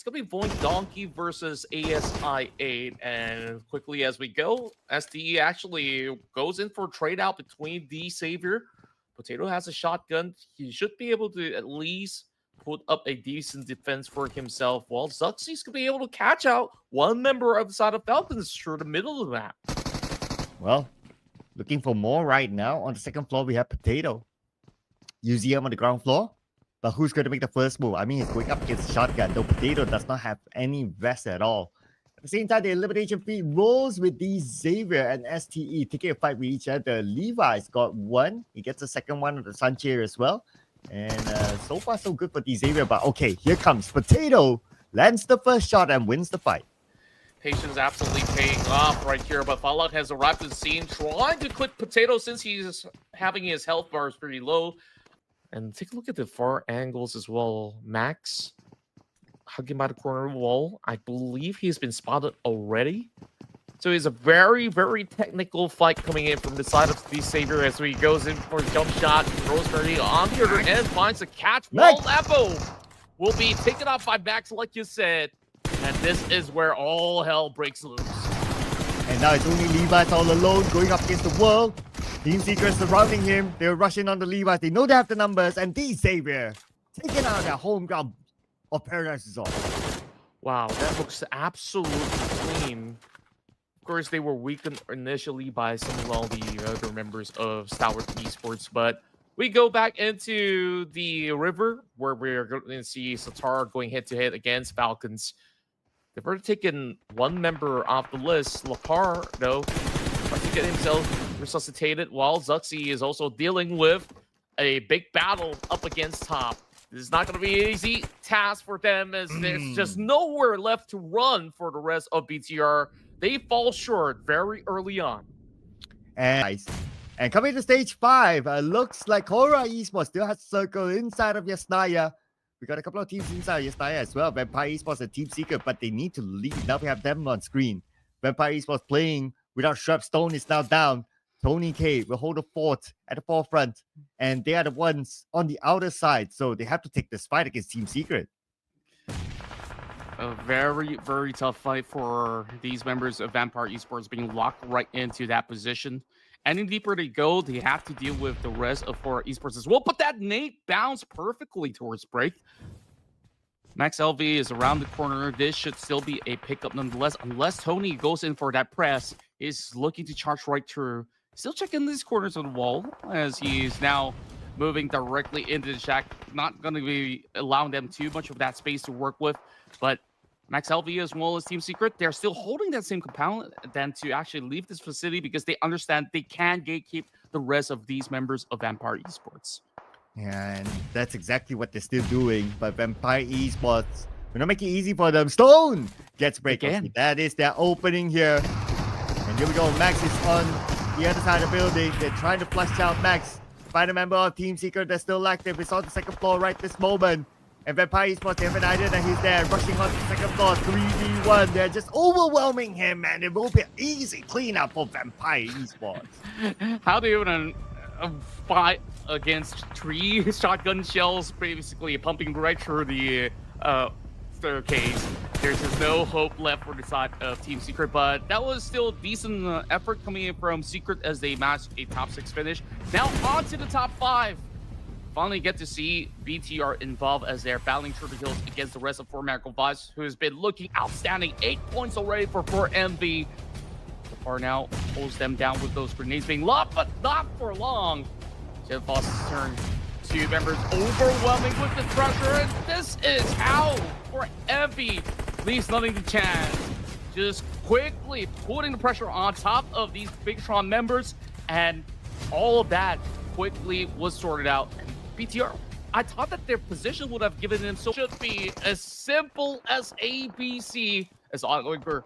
It's going to be Voink Donkey versus ASI8. And quickly as we go, SDE actually goes in for a trade out between the Savior. Potato has a shotgun. He should be able to at least put up a decent defense for himself, while Zuxy's going to be able to catch out one member of the side of Falcons through the middle of the map. Well, looking for more right now. On the second floor, we have Potato. Museum on the ground floor. But who's going to make the first move? I mean, he's going up against Shotgun, though Potato does not have any vest at all. At the same time, the elimination feed rolls with these Xavier and STE taking a fight with each other. Levi's got one. He gets the second one of the Suncheer as well. And so far, so good for the Xavier. But okay, here comes Potato. Lands the first shot and wins the fight. Patience absolutely paying off right here, but Fallout has arrived at the scene, trying to clip Potato since he's having his health bars pretty low. And take a look at the far angles as well. Max hugging by the corner of the wall. I believe he's been spotted already. So it's a very, very technical fight coming in from the side of the Savior as he goes in for a jump shot. Rosemary on the other end finds a catch. Wall Lapo will be taken off by Max, like you said. And this is where all hell breaks loose. And now it's only Levi's all alone going up against the world. Team Secret surrounding him. They're rushing on the Levi's. They know they have the numbers. And the Xavier taking out their home ground of Paradise Resort. Wow, that looks absolutely clean. Of course, they were weakened initially by some of all the other members of Stalwart Esports. But we go back into the river where we're going to see Satar going head-to-head against Falcons. They've already taken one member off the list. Lapar, though, trying to get himself resuscitated, while Zuxy is also dealing with a big battle up against top. This is not going to be an easy task for them, as there's just nowhere left to run for the rest of BTR. They fall short very early on. And coming to stage 5, looks like Hora Esports still has circle inside of Yasnaya. We got a couple of teams inside Yasnaya as well. Vampire Esports and Team Secret, but they need to lead. Now we have them on screen. Vampire Esports playing without Shrub. Stone is now down. Tony K will hold the fort at the forefront, and they are the ones on the outer side, so they have to take this fight against Team Secret. A very, very tough fight for these members of Vampire Esports, being locked right into that position. Any deeper they go, they have to deal with the rest of Hora Esports as well. But that nade bounced perfectly towards break. Max LV is around the corner. This should still be a pickup nonetheless, unless Tony goes in for that press. He's looking to charge right through. Still checking these corners of the wall as he's now moving directly into the shack. Not going to be allowing them too much of that space to work with. But Max LV as well as Team Secret, they're still holding that same compound than to actually leave this facility because they understand they can gatekeep the rest of these members of Vampire Esports. Yeah, and that's exactly what they're still doing. But Vampire Esports, we're not making it easy for them. Stone gets break. Okay, that is their opening here. And here we go. Max is on the other side of the building. They're trying to flush out Max. Find a member of Team Secret that's still active. It's on the second floor right this moment. And Vampire Esports, they have an idea that he's there. Rushing on the second floor. 3v1. They're just overwhelming him, and it will be an easy cleanup for Vampire Esports. How do you even fight against 3 shotgun shells, basically pumping right through the staircase? There's just no hope left for the side of Team Secret, but that was still a decent effort coming in from Secret as they matched a top 6 finish. Now on to the top 5. Finally get to see BTR involved as they're battling through the hills against the rest of 4 Miracle Vibes, who has been looking outstanding. 8 points already for 4MV. Far now pulls them down with those grenades being locked, but not for long. Jeff Foss's turn. 2 members overwhelming with the pressure, and this is how 4MV leaves nothing to chance. Just quickly putting the pressure on top of these Bigatron members, and all of that quickly was sorted out. And BTR, I thought that their position would have given them so should be as simple as ABC as Oiger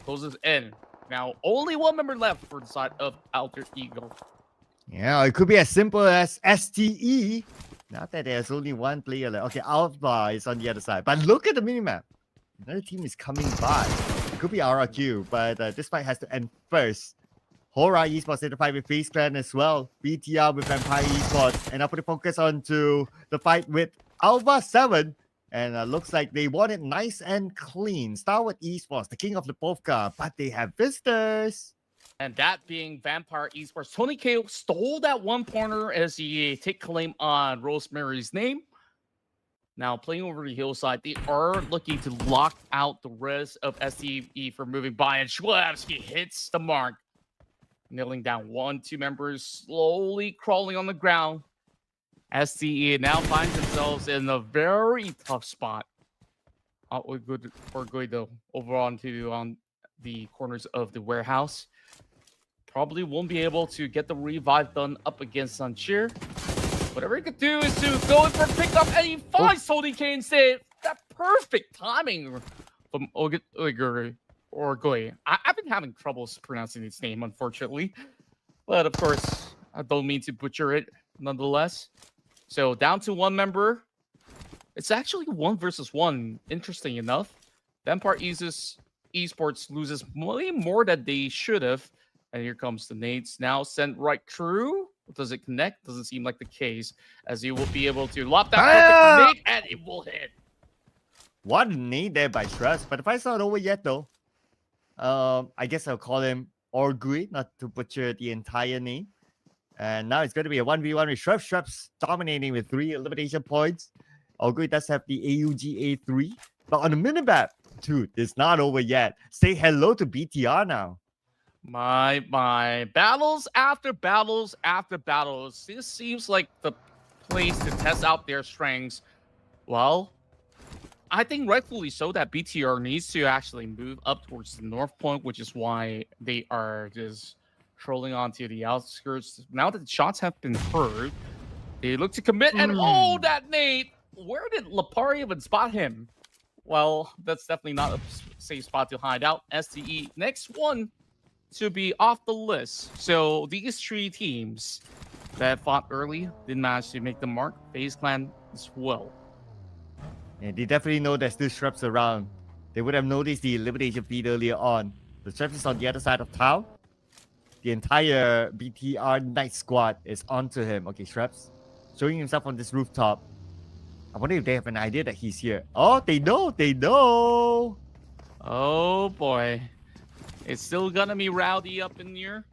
closes in. Now, only 1 member left for the side of Alter Ego. Yeah, it could be as simple as STE. Not that there's only 1 player left. Okay, Alpha is on the other side. But look at the minimap. Another team is coming by. It could be RRQ, but this fight has to end first. Hora Esports in the fight with FaZe Clan as well. BTR with Vampire Esports. And now put the focus on to the fight with Alpha 7 And looks like they want it nice and clean. Start with Esports, the king of the Povka, but they have visitors. And that being Vampire Esports. Tony K stole that one corner as he take claim on Rosemary's name. Now playing over the hillside, they are looking to lock out the rest of STE from moving by, and Schwabski hits the mark, nailing down 1-2 members, slowly crawling on the ground. STE now finds themselves in a very tough spot. We're going to over on the corners of the warehouse. Probably won't be able to get the revive done up against Suncheer. Whatever he could do is to go in for a pickup, and he finds Tony K instead. That perfect timing from Ogoy. I've been having troubles pronouncing his name, unfortunately. But of course, I don't mean to butcher it nonetheless. So down to one member. It's actually 1 versus 1, interesting enough. Vampire Esports loses way more than they should have. And here comes the nades now sent right through. Does it connect? Doesn't seem like the case, as you will be able to lob that perfect nade, and it will hit. What a nade there by Shrubs, but the fight's not over yet though. I guess I'll call him Orgui, not to butcher the entire name. And now it's going to be a 1v1 with Shrubs. Shrubs dominating with 3 elimination points. Orgui does have the AUG A3, but on the minimap, dude, it's not over yet. Say hello to BTR now. My, battles after battles after battles. This seems like the place to test out their strengths. Well, I think rightfully so that BTR needs to actually move up towards the north point, which is why they are just trolling onto the outskirts. Now that the shots have been heard, they look to commit, and oh, that nade! Where did Lapari even spot him? Well, that's definitely not a safe spot to hide out. STE, next one to be off the list. So these 3 teams that fought early did manage to make the mark. FaZe Clan as well. Yeah, they definitely know there's still Shrubs around. They would have noticed the elimination feed earlier on. The Shrubs is on the other side of town. The entire BTR Night Squad is onto him. Okay, Shrubs showing himself on this rooftop. I wonder if they have an idea that he's here. Oh, they know. Oh boy. It's still gonna be rowdy up in here.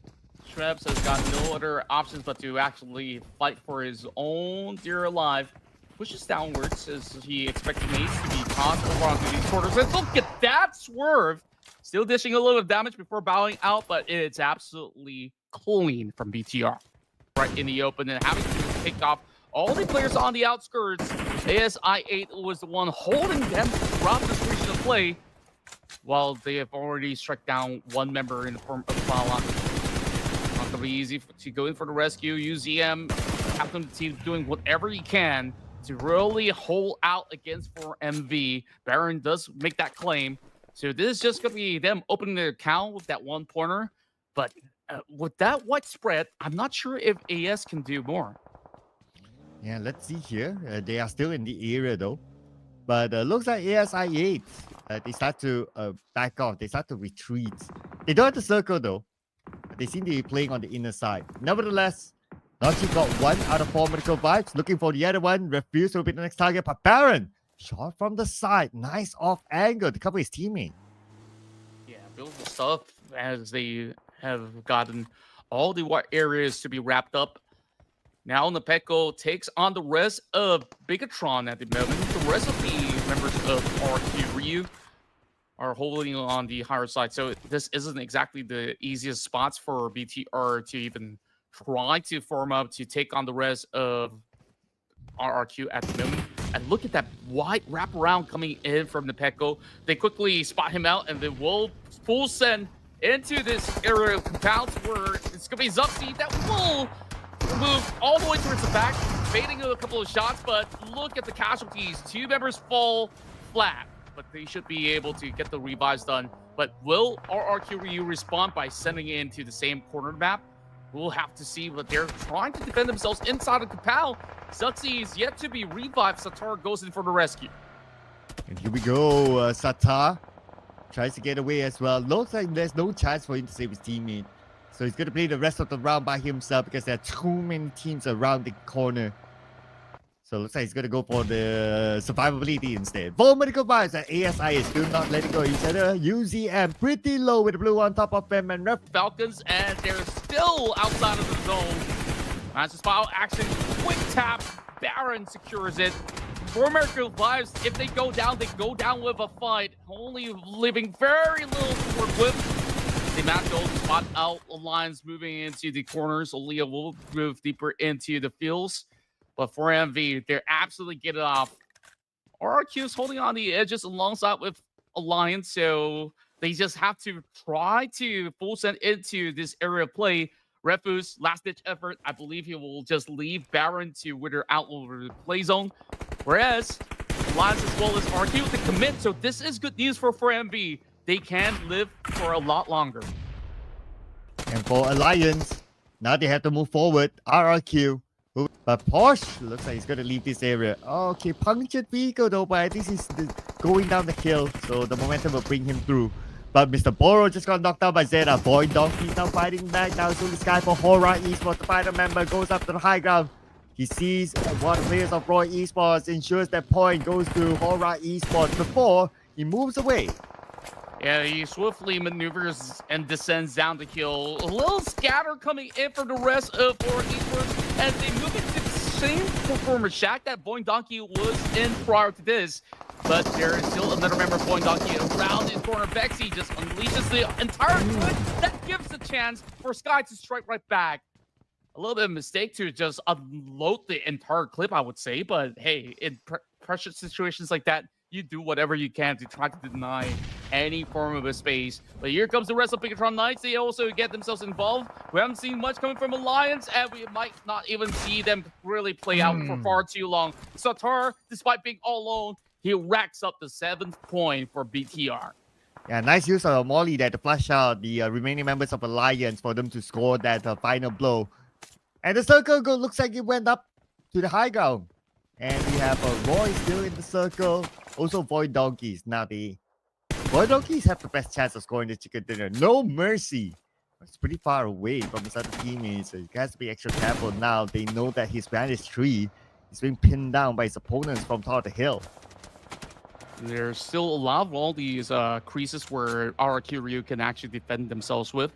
Shrubs has got no other options but to actually fight for his own dear life. Pushes downwards as he expects nades to be tossed over onto these quarters. And look at that swerve! Still dishing a little bit of damage before bowing out, but it's absolutely clean from BTR. Right in the open, and having to pick off all the players on the outskirts. ASI8 was the one holding them throughout this region of play, while they have already struck down one member in the form of Fala. Not going to be easy to go in for the rescue. UZM, captain of the team, doing whatever he can to really hold out against 4MV. Baron does make that claim. So this is just going to be them opening their account with that one pointer. But with that white spread, I'm not sure if AS can do more. Yeah, let's see here. They are still in the area though. But looks like ASI8, they start to back off. They start to retreat. They don't have to circle though. They seem to be playing on the inner side. Nevertheless, Nachi got 1 out of 4 medical vibes. Looking for the other one. Refused to be the next target. But Baron, shot from the side. Nice off angle to cover his teammate. Yeah, beautiful stuff as they have gotten all the white areas to be wrapped up. Now Nepeko takes on the rest of Bigatron at the moment. The rest of the members of RQ Ryu are holding on the higher side. So this isn't exactly the easiest spots for BTR to even try to form up to take on the rest of RRQ at the moment. And look at that wide wraparound coming in from Nepeko. They quickly spot him out, and they will full send into this area of compounds where it's going to be Zuxi that will move all the way towards the back, baiting a couple of shots, but look at the casualties. 2 members fall flat, but they should be able to get the revives done. But will RRQ Ryu respond by sending it into the same corner map? We'll have to see, but they're trying to defend themselves inside of Kapal. Zuxi is yet to be revived. Satar goes in for the rescue. And here we go. Satar tries to get away as well. Looks like there's no chance for him to save his teammate. So he's going to play the rest of the round by himself because there are too many teams around the corner. So looks like he's going to go for the survivability instead. 4 medical vibes and ASI is still not letting go of each other. UZM pretty low with the blue on top of them and Falcons, and they're still outside of the zone. Massive spot action, quick tap. Baron secures it. For Miracle Vibes, if they go down with a fight. Only leaving very little to work with. They managed to spot out lines moving into the corners. Leah will move deeper into the fields. But for MV, they're absolutely getting off. RRQ is holding on the edges alongside with Alliance, so they just have to try to full send into this area of play. Refus, last-ditch effort. I believe he will just leave Baron to wither out over the play zone. Whereas Alliance as well as RQ to commit, so this is good news for MV. They can live for a lot longer. And for Alliance, now they have to move forward. RRQ. But Porsche looks like he's going to leave this area. Okay, punctured vehicle though, but I think he's going down the hill, so the momentum will bring him through. But Mr. Boro just got knocked out by Zeta. Boy Donkey's now fighting back down to the sky for Horror Esports. The final member goes up to the high ground. He sees one of the players of Roy Esports, ensures that point goes to Horror Esports before he moves away. Yeah, he swiftly maneuvers and descends down the hill. A little scatter coming in for the rest of Horror Esports as they move into the same performance shack that Boing Donkey was in prior to this. But there is still another member of Boing Donkey around his corner. Bexy just unleashes the entire clip. That gives the chance for Sky to strike right back. A little bit of a mistake to just unload the entire clip, I would say. But hey, in pressure situations like that, you do whatever you can to try to deny any form of a space. But here comes the rest of Bigatron Knights. They also get themselves involved. We haven't seen much coming from Alliance, and we might not even see them really play out for far too long. Satar, despite being all alone, he racks up the 7th point for BTR. Yeah, nice use of Molly there to flush out the remaining members of Alliance for them to score that final blow. And the circle looks like it went up to the high ground. And we have Roy still in the circle. Also, Void Donkeys. Now, the Void Donkeys have the best chance of scoring the chicken dinner. No mercy. It's pretty far away from his other teammates. So he has to be extra careful now. They know that he's behind his tree. He's being pinned down by his opponents from top of the hill. There's still a lot of all these creases where RRQ Ryu can actually defend themselves with.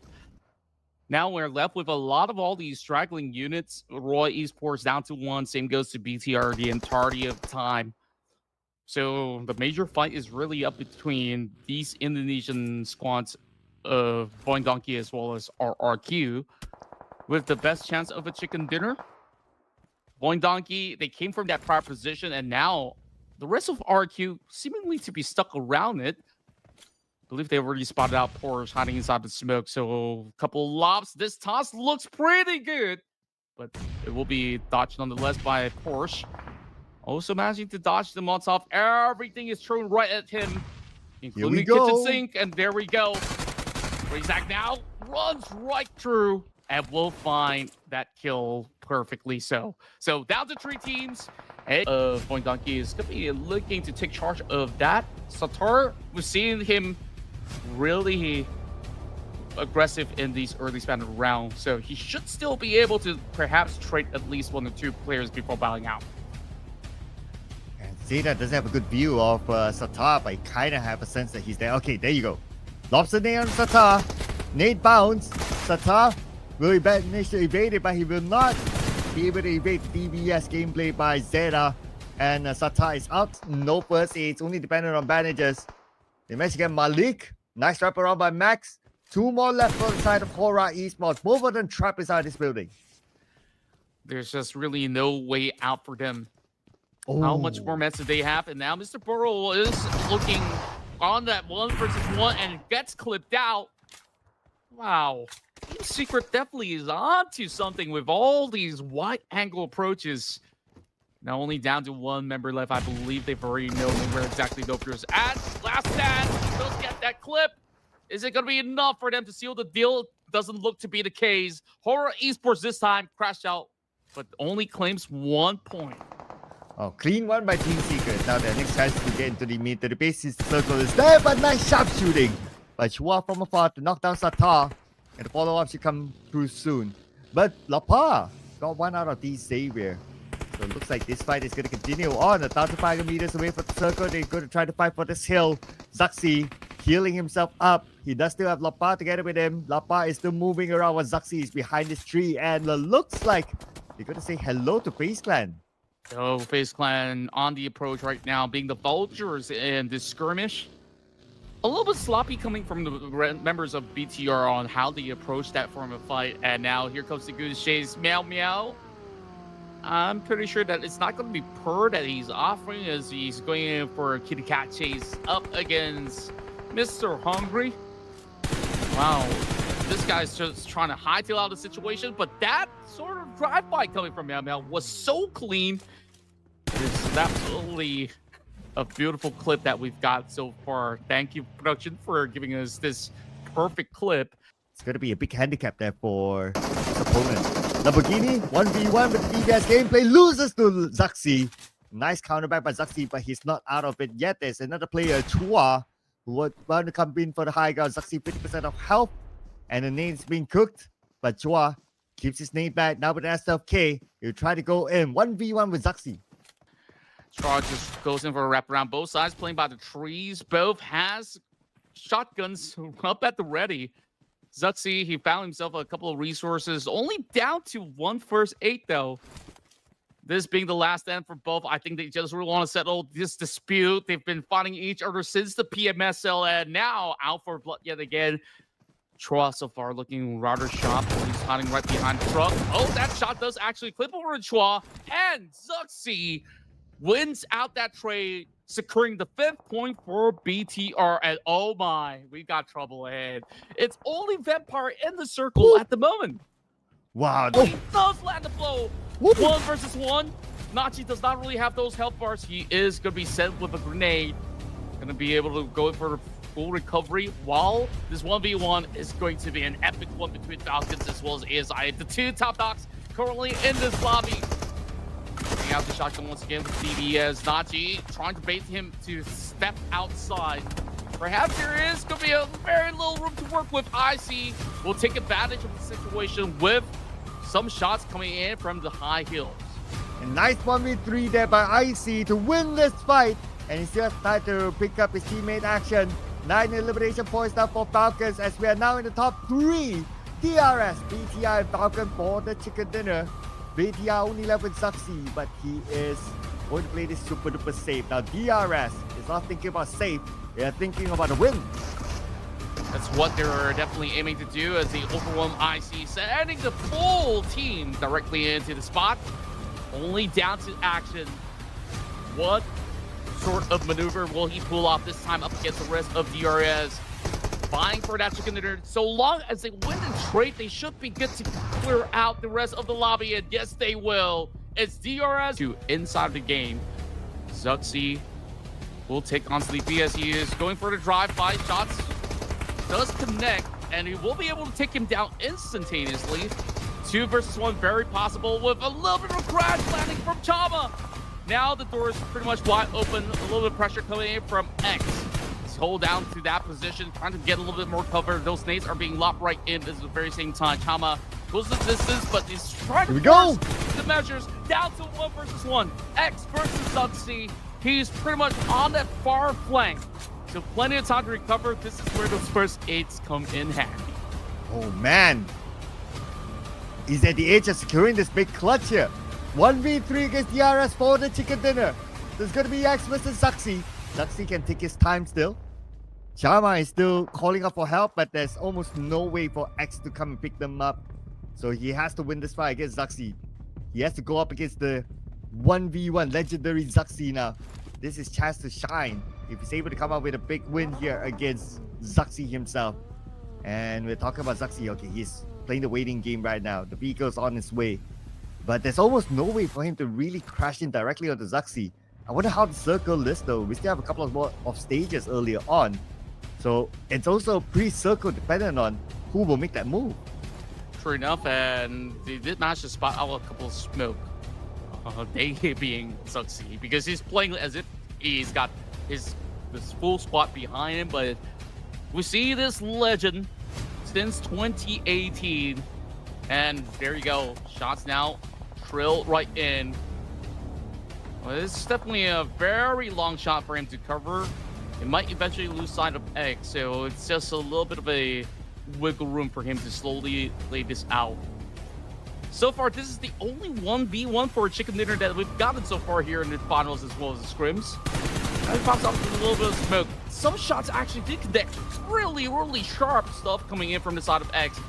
Now we're left with a lot of all these straggling units. Roy Esports down to 1. Same goes to BTR the entirety of time. So the major fight is really up between these Indonesian squads of Boing Donkey as well as RRQ. With the best chance of a chicken dinner. Boing Donkey, they came from that prior position, and now the rest of RRQ seemingly to be stuck around it. I believe they already spotted out Porsche hiding inside the smoke. So a couple lobs. This toss looks pretty good, but it will be dodged nonetheless by Porsche. Also managing to dodge the Molotov. Everything is thrown right at him, including the kitchen sink. And there we go. Razak now runs right through and will find that kill perfectly so. So down to 3 teams. Boing Donkey is going to be looking to take charge of that. Satar, we've seen him really aggressive in these early span of rounds, so he should still be able to perhaps trade at least 1 or 2 players before bowing out. And Zeta doesn't have a good view of Satar, but I kind of have a sense that he's there. Okay, there you go. Lobster nade on Satar. Nade bounce. Satar will manage to evade it, but he will not be able to evade the DBS gameplay by Zeta. And Satar is out. No first aid. It's only dependent on bandages. They managed to get Malik. Nice wrap around by Max. 2 more left on the side of Horror Esports. Both of them trapped inside this building. There's just really no way out for them. How much more meds do they have? And now Mr. Burrow is looking on that 1 versus 1 and gets clipped out. Wow. Team Secret definitely is onto something with all these wide angle approaches. Now only down to 1 member left. I believe they've already known where exactly Doper is at. Last stand. Does get that clip. Is it going to be enough for them to seal the deal? Doesn't look to be the case. Horror Esports this time crashed out, but only claims 1 point. Oh, clean one by Team Secret. Now their next chance to get into the mid to the basis circle is there, but nice sharp shooting by Chua from afar to knock down Satar. And the follow-up should come through soon. But Lapa got 1 out of these Xavier. So it looks like this fight is going to continue on. 1,500 meters away from the circle. They're going to try to fight for this hill. Zaxi healing himself up. He does still have Lapa together with him. Lapa is still moving around while Zaxi is behind this tree. And it looks like they're going to say hello to FaZe Clan. So FaZe Clan on the approach right now, being the vultures in this skirmish. A little bit sloppy coming from the members of BTR on how they approach that form of fight. And now here comes the Goose Chase. Meow meow. I'm pretty sure that it's not going to be Purr that he's offering as he's going in for a kitty cat chase up against Mr. Hungry. Wow, this guy's just trying to hightail out of the situation, but that sort of drive-by coming from Meow Meow was so clean. It's absolutely a beautiful clip that we've got so far. Thank you, production, for giving us this perfect clip. It's going to be a big handicap there for his opponent. Lamborghini, 1v1 with DBS gameplay, loses to Zaxi. Nice counterback by Zaxi, but he's not out of it yet. There's another player, Chua, who would want to come in for the high ground. Zaxi 50% of health, and the nade's being cooked. But Chua keeps his nade back. Now with SFK, he'll try to go in 1v1 with Zaxi. Chua just goes in for a wraparound. Both sides playing by the trees. Both has shotguns up at the ready. Zaxi, he found himself a couple of resources, only down to 1 first 8 though. This being the last end for both, I think they just really want to settle this dispute. They've been fighting each other since the PMSL, and now out for blood yet again. Chua so far looking rather sharp. He's hiding right behind the truck. Oh, that shot does actually clip over to Chua, and Zaxi wins out that trade, securing the 5th point for BTR. And oh my, we got trouble ahead. It's only Vampire in the circle at the moment. Wow. He does land the blow. 1 versus 1. Nachi does not really have those health bars. He is going to be sent with a grenade. Going to be able to go for full recovery, while this 1v1 is going to be an epic one between Falcons as well as ASI. The two top dogs currently in this lobby. Bringing out the shotgun once again with DBS. Nachi trying to bait him to step outside. Perhaps there is going to be a very little room to work with. IC will take advantage of the situation with some shots coming in from the high hills. A nice 1v3 there by IC to win this fight. And he still has time to pick up his teammate action. 9 elimination points now for Falcons as we are now in the top 3. DRS, BTR, and Falcon for the chicken dinner. BTR only left with Zaxi, but he is going to play this super duper safe. Now DRS is not thinking about safe, they are thinking about a win. That's what they're definitely aiming to do as the overwhelm IC sending the full team directly into the spot. Only down to action. What sort of maneuver will he pull off this time up against the rest of DRS? Vying for that chicken dinner. So long as they win and trade, they should be good to clear out the rest of the lobby, and yes, they will. It's DRS to inside the game. Zaxi will take on Sleepy as he is going for the drive-by shots. Does connect, and he will be able to take him down instantaneously. 2 versus 1, very possible with a little bit of a crash landing from Chama. Now the door is pretty much wide open. A little bit of pressure coming in from X. He's hold down to that position, trying to get a little bit more cover. Those nades are being lopped right in at the very same time. Chama goes the distance, but he's trying to force the measures down to 1 versus 1. X versus Zaxi. He's pretty much on that far flank. So plenty of time to recover. This is where those first 8s come in handy. Oh man. He's at the edge of securing this big clutch here. 1v3 against DRS for the chicken dinner. There's going to be X versus Zaxi. Zaxi can take his time still. Chama is still calling up for help, but there's almost no way for X to come and pick them up. So he has to win this fight against Zaxi. He has to go up against the 1v1 legendary Zaxi now. This is chance to shine if he's able to come up with a big win here against Zaxi himself. And we're talking about Zaxi. Okay, he's playing the waiting game right now. The vehicle's on its way. But there's almost no way for him to really crash in directly onto Zaxi. I wonder how the circle is though. We still have a couple of more of stages earlier on. So it's also pre-circle dependent on who will make that move. True enough, and they did manage to spot out a couple of smoke. They being Zaxi, because he's playing as if he's got this full squad behind him, but we see this legend since 2018, and there you go. Shots now trill right in. Well, this is definitely a very long shot for him to cover. It might eventually lose sight of X, so it's just a little bit of a wiggle room for him to slowly lay this out. So far, this is the only 1v1 for Chicken Dinner that we've gotten so far here in the finals as well as the scrims. And it pops off with a little bit of smoke. Some shots actually did connect. Really, really sharp stuff coming in from the side of X.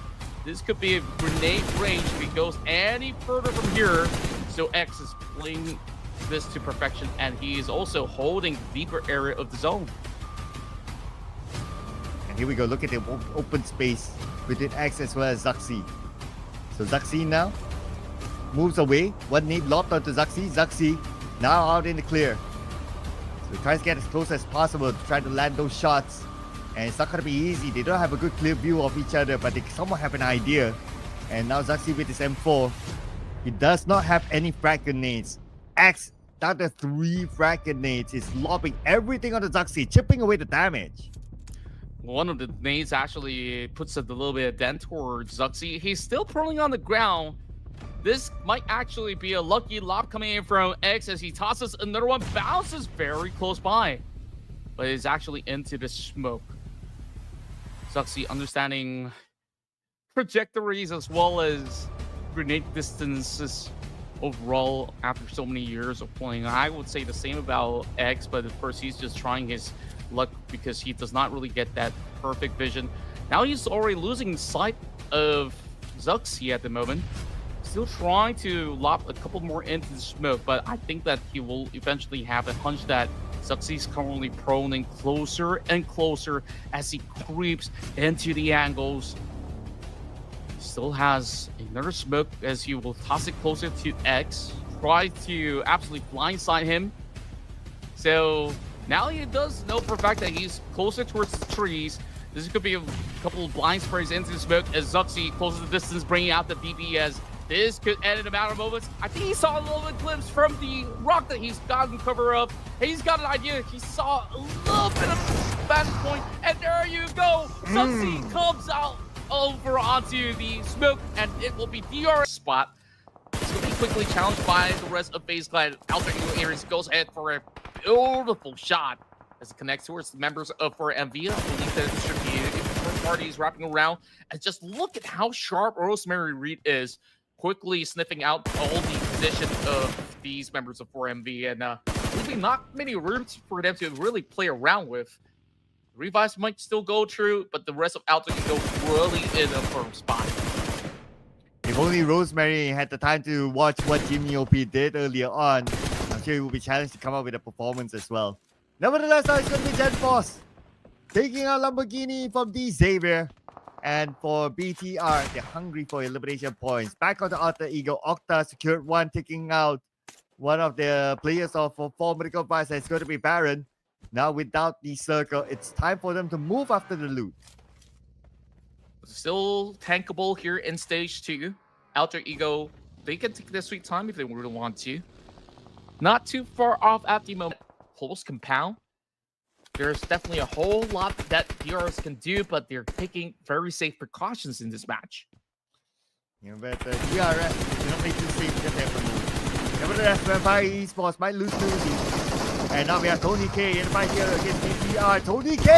This could be a grenade range if he goes any further from here. So X is playing this to perfection, and he is also holding the deeper area of the zone. And here we go. Look at the open space between X as well as Zaxi. So Zaxi now moves away. One nade lobbed onto Zaxi. Zaxi now out in the clear. So he tries to get as close as possible to try to land those shots. And it's not going to be easy. They don't have a good clear view of each other, but they somewhat have an idea. And now Zaxi with his M4. He does not have any frag grenades. X down to 3 frag grenades. Is lobbing everything onto Zaxi, chipping away the damage. One of the nades actually puts a little bit of dent towards Zaxi. He's still prone on the ground. This might actually be a lucky lob coming in from X as he tosses another one, bounces very close by, but is actually into the smoke. Zaxi understanding trajectories as well as grenade distances overall after so many years of playing. I would say the same about X, but of course he's just trying his luck because he does not really get that perfect vision. Now he's already losing sight of Zaxi at the moment. Still trying to lob a couple more into the smoke, but I think that he will eventually have a hunch that Zaxi's currently proning closer and closer as he creeps into the angles. He still has another smoke as he will toss it closer to X, try to absolutely blindside him. So now he does know for a fact that he's closer towards the trees. This could be a couple of blind sprays into the smoke as Zaxi closes the distance, bringing out the DPS. This could end in a matter of moments. I think he saw a little bit glimpse from the rock that he's gotten cover of. He's got an idea. He saw a little bit of vantage point, and there you go. Zaxi comes out over onto the smoke, and it will be DR spot. This will be quickly challenged by the rest of FaZe Clan. Alter Ego Ares goes ahead for a beautiful shot as it connects towards the members of 4MV. I believe that it should be first parties wrapping around. And just look at how sharp Rosemary Reed is, quickly sniffing out all the position of these members of 4MV, and leaving not many rooms for them to really play around with. Revives might still go through, but the rest of Alter Ego really in a firm spot. If only Rosemary had the time to watch what Jimmy OP did earlier on, I'm sure he will be challenged to come up with a performance as well. Nevertheless, now it's going to be Gen Force taking out Lamborghini from D Xavier. And for BTR, they're hungry for elimination points. Back on the Alter Ego, Octa secured one, taking out one of the players of 4 Medical Vice. It's going to be Baron. Now without the circle, it's time for them to move after the loot. Still tankable here in stage 2. Alter Ego, they can take their sweet time if they really want to. Not too far off at the moment. Pulse Compound. There's definitely a whole lot that DRs can do, but they're taking very safe precautions in this match. Yeah, but DRS, they're not making safe because they have to move. Nevertheless, Vampire Esports might lose to. And now we have Tony K in the fight here against BTR. Tony K!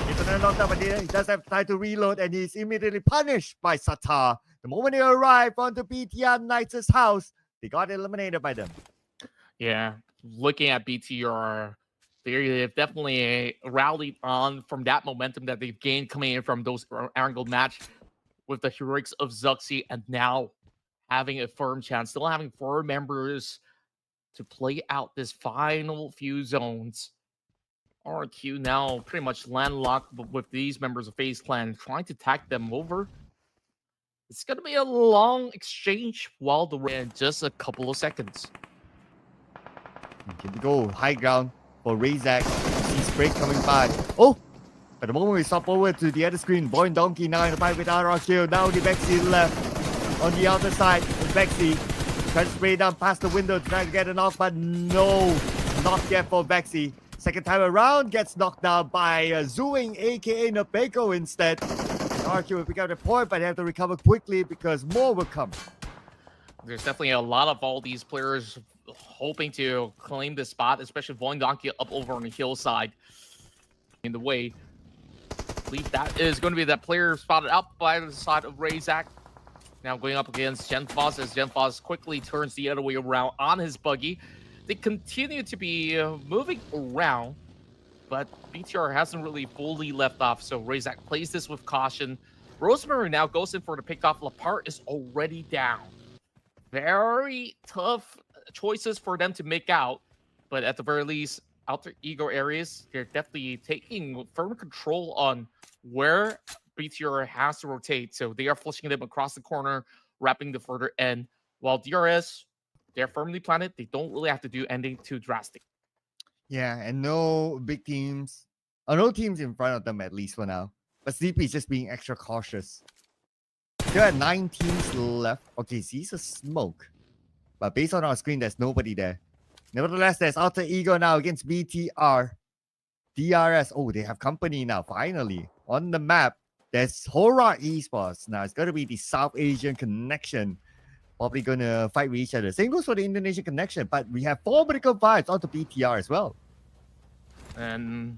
It's another knockdown, but he does have time to reload, and he's immediately punished by Satar. The moment they arrive onto BTR Knights' house, they got eliminated by them. Yeah, looking at BTR, they've definitely rallied on from that momentum that they've gained coming in from those angled match with the heroics of Zaxi, and now having a firm chance, still having 4 members to play out this final few zones. RQ now pretty much landlocked with these members of FaZe Clan, trying to tack them over. It's going to be a long exchange while the in just a couple of seconds. Good to go. High ground for Razak. Sees break coming by. Oh! At the moment we stop over to the other screen. Boy and Donkey now in the fight with RRQ. Now the Vexy left. On the outer side, Vexy tries to spray down past the window to try to get a knock, but no. Not yet for Vexy. Second time around, gets knocked down by Zooing, aka Nabeko instead. RRQ will pick up the point, but they have to recover quickly because more will come. There's definitely a lot of all these players hoping to claim this spot, especially Voin Donkey up over on the hillside. In the way, I believe that is going to be that player spotted out by the side of Razak. Now going up against Genfos as Genfos quickly turns the other way around on his buggy. They continue to be moving around, but BTR hasn't really fully left off, so Razak plays this with caution. Rosemary now goes in for the pickoff. Lapart is already down. Very tough choices for them to make out, but at the very least, Alter Ego areas, they're definitely taking firm control on where BTR has to rotate. So they are flushing them across the corner, wrapping the further end, while DRS, they're firmly planted. They don't really have to do anything too drastic. Yeah, and no big teams, or no teams in front of them at least for now. But Sleepy is just being extra cautious. There are 9 teams left. Okay, sees a smoke. But based on our screen, there's nobody there. Nevertheless, there's Alter Ego now against BTR. DRS. Oh, they have company now, finally. On the map, there's Hora Esports. Now, it's going to be the South Asian connection. Probably going to fight with each other. Same goes for the Indonesian connection. But we have 4 medical vibes onto BTR as well. And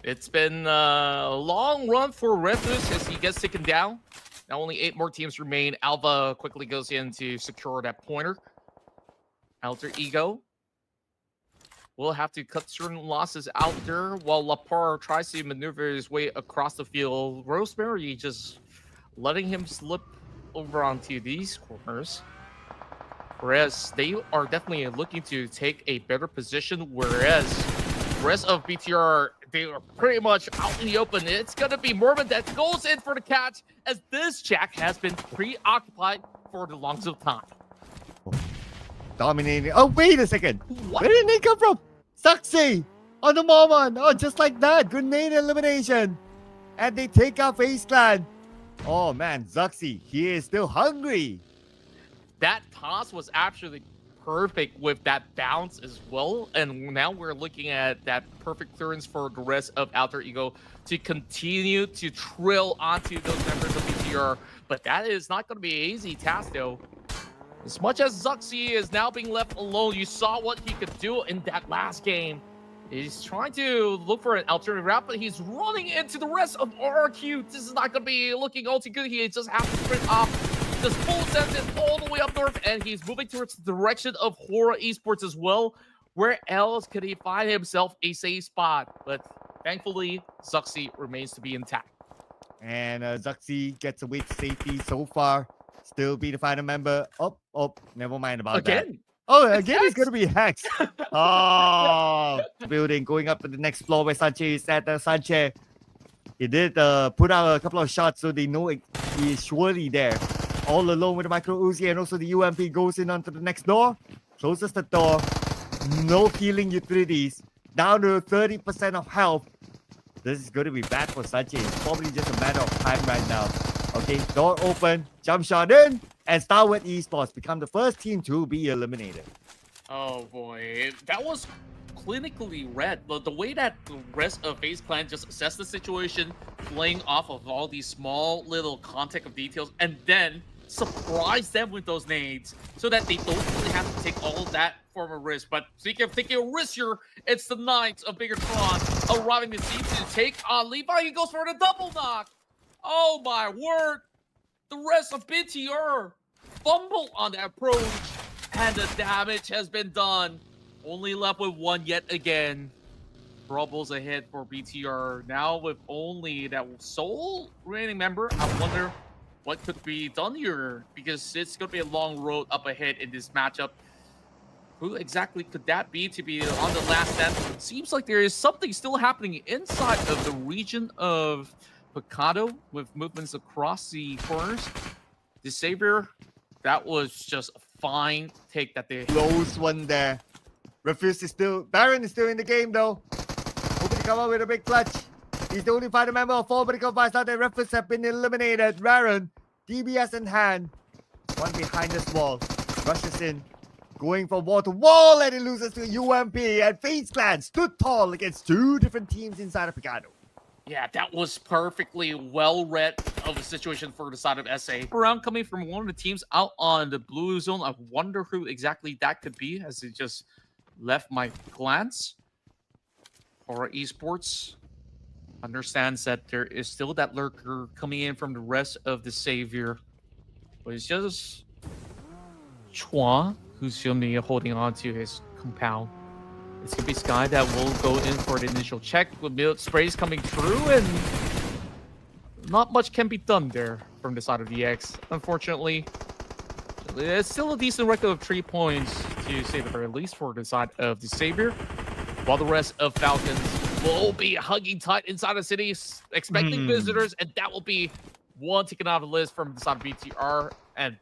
it's been a long run for Ruthles as he gets taken down. Now only 8 more teams remain. Alva quickly goes in to secure that pointer. Alter Ego will have to cut certain losses out there while Lapar tries to maneuver his way across the field. Rosemary just letting him slip over onto these corners. Whereas they are definitely looking to take a better position, whereas the rest of BTR, they are pretty much out in the open. It's going to be Mormon that goes in for the catch as this Jack has been preoccupied for the longest of time. Dominating. Oh, wait a second. What? Where did they come from? Saxi on the moment. Oh, just like that. Grenade elimination. And they take out FaZe Clan. Oh, man. Zaxi, he is still hungry. That toss was actually perfect with that bounce as well. And now we're looking at that perfect clearance for the rest of Alter Ego to continue to trill onto those members of BTR. But that is not going to be an easy task, though. As much as Zuxi is now being left alone, you saw what he could do in that last game. He's trying to look for an alternative route, but he's running into the rest of RRQ. This is not going to be looking all too good. He just has to sprint off. Just full sends it all the way up north, and he's moving towards the direction of Hora Esports as well. Where else could he find himself a safe spot? But thankfully, Zuxi remains to be intact. And Zuxi gets away to safety so far. Still be the final member. Oh, never mind about that. Oh, again, it's going to be Hex. Oh, building, going up to the next floor where Sanchez is at. Sanchez, he did put out a couple of shots so they know he is surely there. All alone with the micro Uzi, and also the UMP goes in onto the next door. Closes the door. No healing utilities. Down to 30% of health. This is going to be bad for Sanchez. It's probably just a matter of time right now. Okay, door open, jump shot in, and Starwood Esports become the first team to be eliminated. Oh boy, that was clinically red. But the way that the rest of FaZe Clan just assessed the situation, playing off of all these small little context of details, and then surprise them with those nades so that they don't really have to take all of that form of risk. But speaking of taking a risk here, it's the Knights of Bigatron arriving to see to take on Levi. He goes for the double knock. Oh my word! The rest of BTR fumble on that approach, and the damage has been done. Only left with one yet again. Troubles ahead for BTR. Now with only that sole remaining member, I wonder what could be done here, because it's going to be a long road up ahead in this matchup. Who exactly could that be to be on the last stand? It seems like there is something still happening inside of the region of Picado with movements across the corners. The Savior, that was just a fine take that they... Close one there. Refuse is still... Baron is still in the game though. Hoping to come out with a big clutch. He's the only final member of 4 medical fights out there. Refuse have been eliminated. Baron, DBS in hand. One behind this wall. Rushes in. Going from wall to wall, and he loses to UMP. And FaZe Clan stood tall against 2 different teams inside of Picado. Yeah, that was perfectly well read of a situation for the side of SA. Around coming from one of the teams out on the blue zone. I wonder who exactly that could be, as it just left my glance. For Esports understands that there is still that lurker coming in from the rest of the Savior. But it's just Chua who's going to be holding on to his compound. It's going to be Sky that will go in for the initial check with mid sprays coming through, and not much can be done there from the side of the X, unfortunately. It's still a decent record of 3 points, to say the very least, for the side of the Savior, while the rest of Falcons will be hugging tight inside the city, expecting visitors, and that will be one taken out of the list from the side of BTR, and